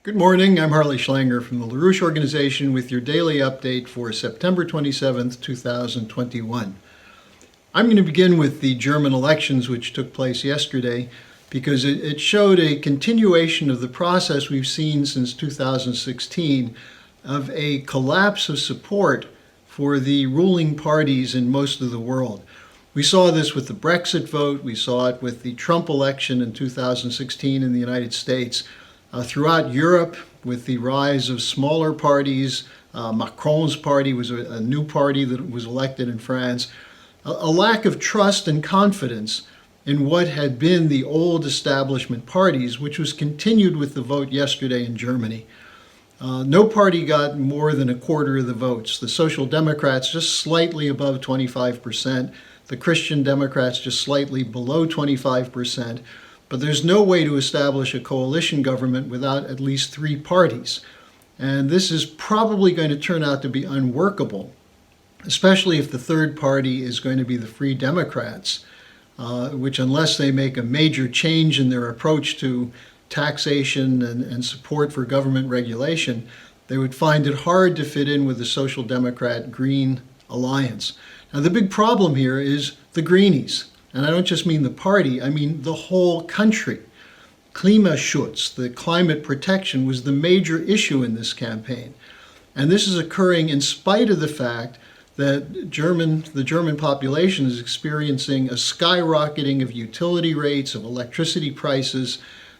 Good morning, I'm Harley Schlanger from the LaRouche Organization with your daily update for September 27th, 2021. I'm going to begin with the German elections which took place yesterday because it showed a continuation of the process we've seen since 2016 of a collapse of support for the ruling parties in most of the world. We saw this with the Brexit vote, we saw it with the Trump election in 2016 in the United States. Throughout Europe, with the rise of smaller parties, Macron's party was a new party that was elected in France, a lack of trust and confidence in what had been the old establishment parties, which was continued with the vote yesterday in Germany. No party got more than a quarter of the votes. The Social Democrats just slightly above 25%, the Christian Democrats just slightly below 25%. But there's no way to establish a coalition government without at least three parties. And this is probably going to turn out to be unworkable, especially if the third party is going to be the Free Democrats, which unless they make a major change in their approach to taxation and support for government regulation, they would find it hard to fit in with the Social Democrat-Green alliance. Now the big problem here is the Greenies. And I don't just mean the party, I mean the whole country. Klimaschutz, the climate protection, was the major issue in this campaign. And this is occurring in spite of the fact that the German population is experiencing a skyrocketing of utility rates, of electricity prices,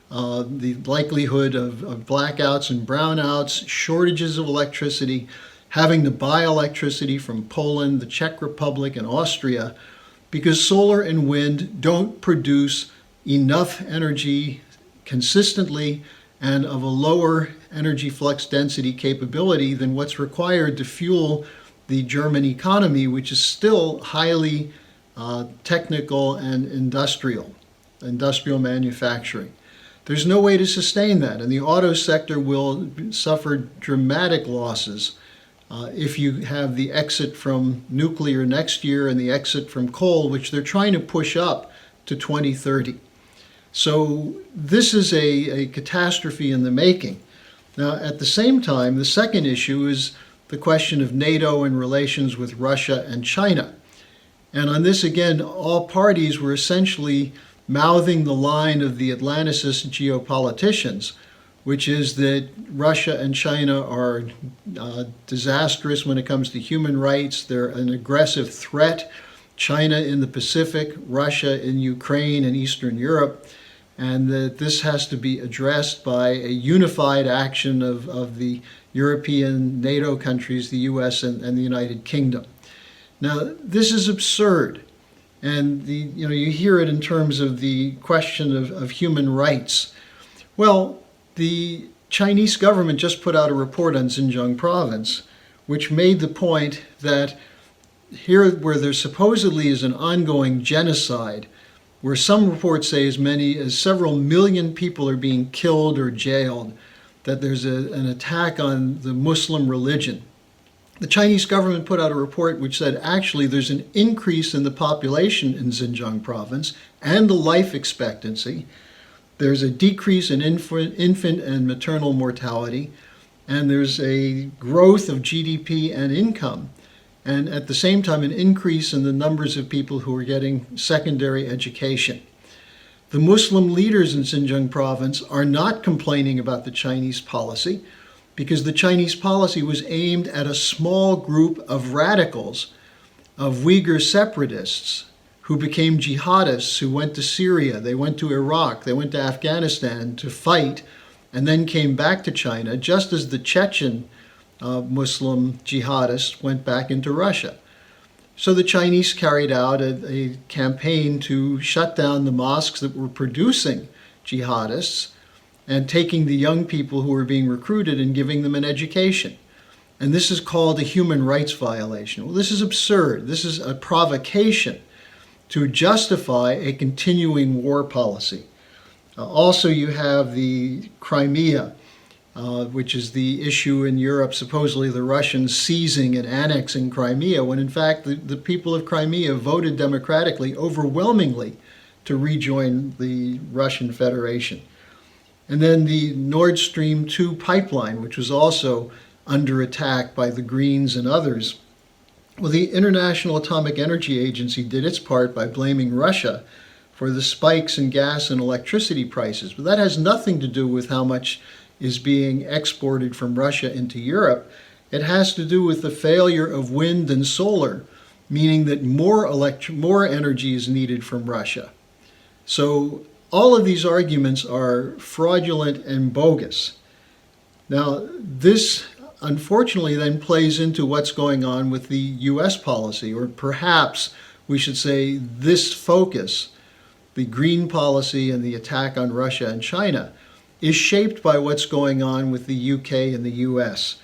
the likelihood of blackouts and brownouts, shortages of electricity, having to buy electricity from Poland, the Czech Republic, and Austria, because solar and wind don't produce enough energy consistently and of a lower energy flux density capability than what's required to fuel the German economy, which is still highly technical and industrial manufacturing. There's no way to sustain that, and the auto sector will suffer dramatic losses if you have the exit from nuclear next year and the exit from coal, which they're trying to push up to 2030. So this is a catastrophe in the making. Now, at the same time, the second issue is the question of NATO and relations with Russia and China. And on this, again, all parties were essentially mouthing the line of the Atlanticist geopoliticians, which is that Russia and China are disastrous when it comes to human rights. They're an aggressive threat. China in the Pacific, Russia in Ukraine and Eastern Europe, and that this has to be addressed by a unified action of the European NATO countries, the US and the United Kingdom. Now, this is absurd. And you hear it in terms of the question of human rights. Well, the Chinese government just put out a report on Xinjiang province, which made the point that here where there supposedly is an ongoing genocide, where some reports say as many as several million people are being killed or jailed, that there's an attack on the Muslim religion. The Chinese government put out a report which said actually there's an increase in the population in Xinjiang province and the life expectancy. There's a decrease in infant and maternal mortality, and there's a growth of GDP and income, and at the same time an increase in the numbers of people who are getting secondary education. The Muslim leaders in Xinjiang province are not complaining about the Chinese policy because the Chinese policy was aimed at a small group of radicals, of Uyghur separatists, who became jihadists, who went to Syria, they went to Iraq, they went to Afghanistan to fight, and then came back to China, just as the Chechen Muslim jihadists went back into Russia. So the Chinese carried out a campaign to shut down the mosques that were producing jihadists and taking the young people who were being recruited and giving them an education. And this is called a human rights violation. Well, this is absurd. This is a provocation to justify a continuing war policy. Also, you have the Crimea, which is the issue in Europe, supposedly the Russians seizing and annexing Crimea, when in fact the people of Crimea voted democratically overwhelmingly to rejoin the Russian Federation. And then the Nord Stream 2 pipeline, which was also under attack by the Greens and others. Well, the International Atomic Energy Agency did its part by blaming Russia for the spikes in gas and electricity prices. But that has nothing to do with how much is being exported from Russia into Europe. It has to do with the failure of wind and solar, meaning that more energy is needed from Russia. So all of these arguments are fraudulent and bogus. Now, this unfortunately then plays into what's going on with the U.S. policy, or perhaps we should say this focus, the green policy and the attack on Russia and China, is shaped by what's going on with the UK and the US.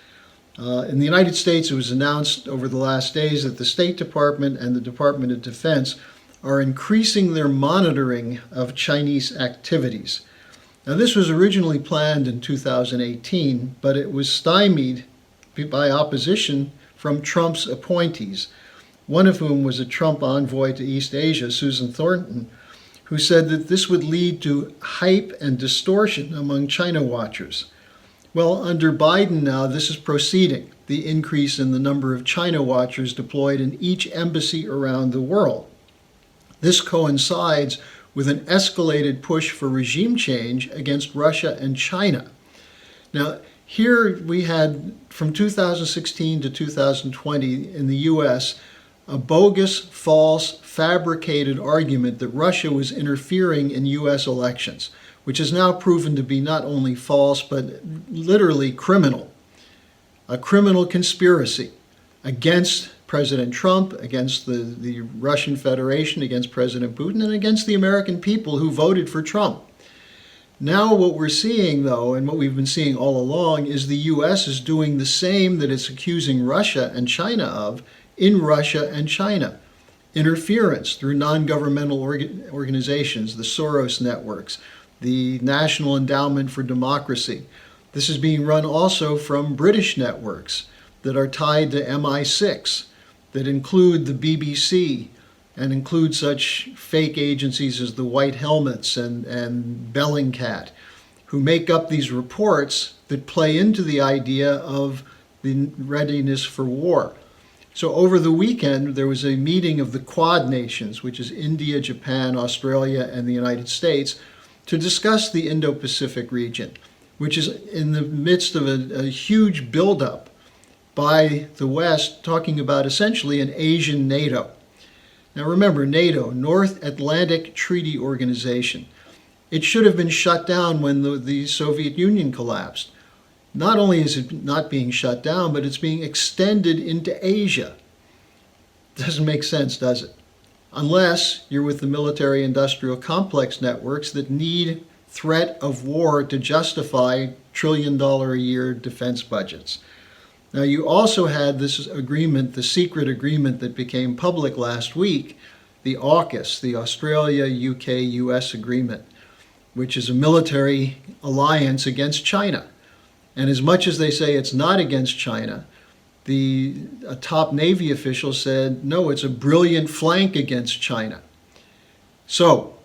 In the United States, it was announced over the last days that the State Department and the Department of Defense are increasing their monitoring of Chinese activities. Now, this was originally planned in 2018, but it was stymied by opposition from Trump's appointees, one of whom was a Trump envoy to East Asia, Susan Thornton, who said that this would lead to hype and distortion among China watchers. Well, under Biden now, this is proceeding, the increase in the number of China watchers deployed in each embassy around the world. This coincides with an escalated push for regime change against Russia and China. Now, here we had, from 2016 to 2020 in the US, a bogus, false, fabricated argument that Russia was interfering in US elections, which is now proven to be not only false, but literally criminal. A criminal conspiracy against President Trump, against the Russian Federation, against President Putin, and against the American people who voted for Trump. Now what we're seeing, though, and what we've been seeing all along, is the US is doing the same that it's accusing Russia and China of in Russia and China. Interference through non-governmental organizations, the Soros networks, the National Endowment for Democracy. This is being run also from British networks that are tied to MI6, that include the BBC and include such fake agencies as the White Helmets and Bellingcat, who make up these reports that play into the idea of the readiness for war. So over the weekend, there was a meeting of the Quad nations, which is India, Japan, Australia, and the United States, to discuss the Indo-Pacific region, which is in the midst of a huge buildup by the West, talking about essentially an Asian NATO. Now remember, NATO, North Atlantic Treaty Organization. It should have been shut down when the Soviet Union collapsed. Not only is it not being shut down, but it's being extended into Asia. Doesn't make sense, does it? Unless you're with the military-industrial complex networks that need threat of war to justify trillion-dollar-a-year defense budgets. Now, you also had this agreement, the secret agreement that became public last week, the AUKUS, the Australia-UK-US agreement, which is a military alliance against China. And as much as they say it's not against China, a top Navy official said, no, it's a brilliant flank against China. So,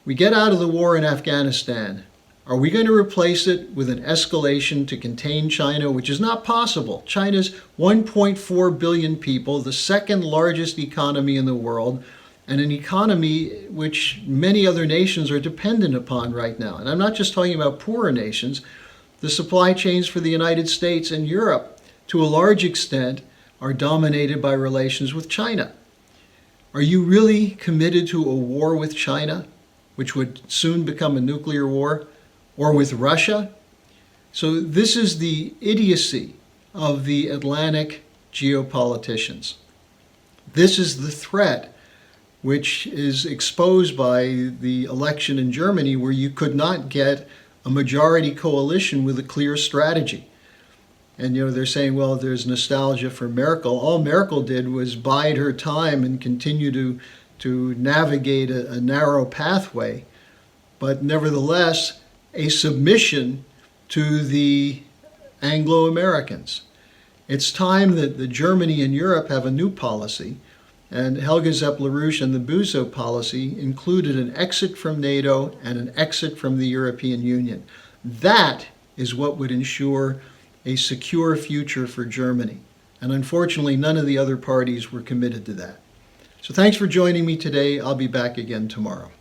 we get out of the war in Afghanistan. Are we going to replace it with an escalation to contain China, which is not possible? China's 1.4 billion people, the second largest economy in the world, and an economy which many other nations are dependent upon right now. And I'm not just talking about poorer nations. The supply chains for the United States and Europe, to a large extent, are dominated by relations with China. Are you really committed to a war with China, which would soon become a nuclear war, or with Russia? So this is the idiocy of the Atlantic geopoliticians. This is the threat which is exposed by the election in Germany, where you could not get a majority coalition with a clear strategy. And they're saying, well, there's nostalgia for Merkel. All Merkel did was bide her time and continue to navigate a narrow pathway, but nevertheless a submission to the Anglo-Americans. It's time that Germany and Europe have a new policy, and Helga Zepp-LaRouche and the Buzo policy included an exit from NATO and an exit from the European Union. That is what would ensure a secure future for Germany. And unfortunately, none of the other parties were committed to that. So thanks for joining me today. I'll be back again tomorrow.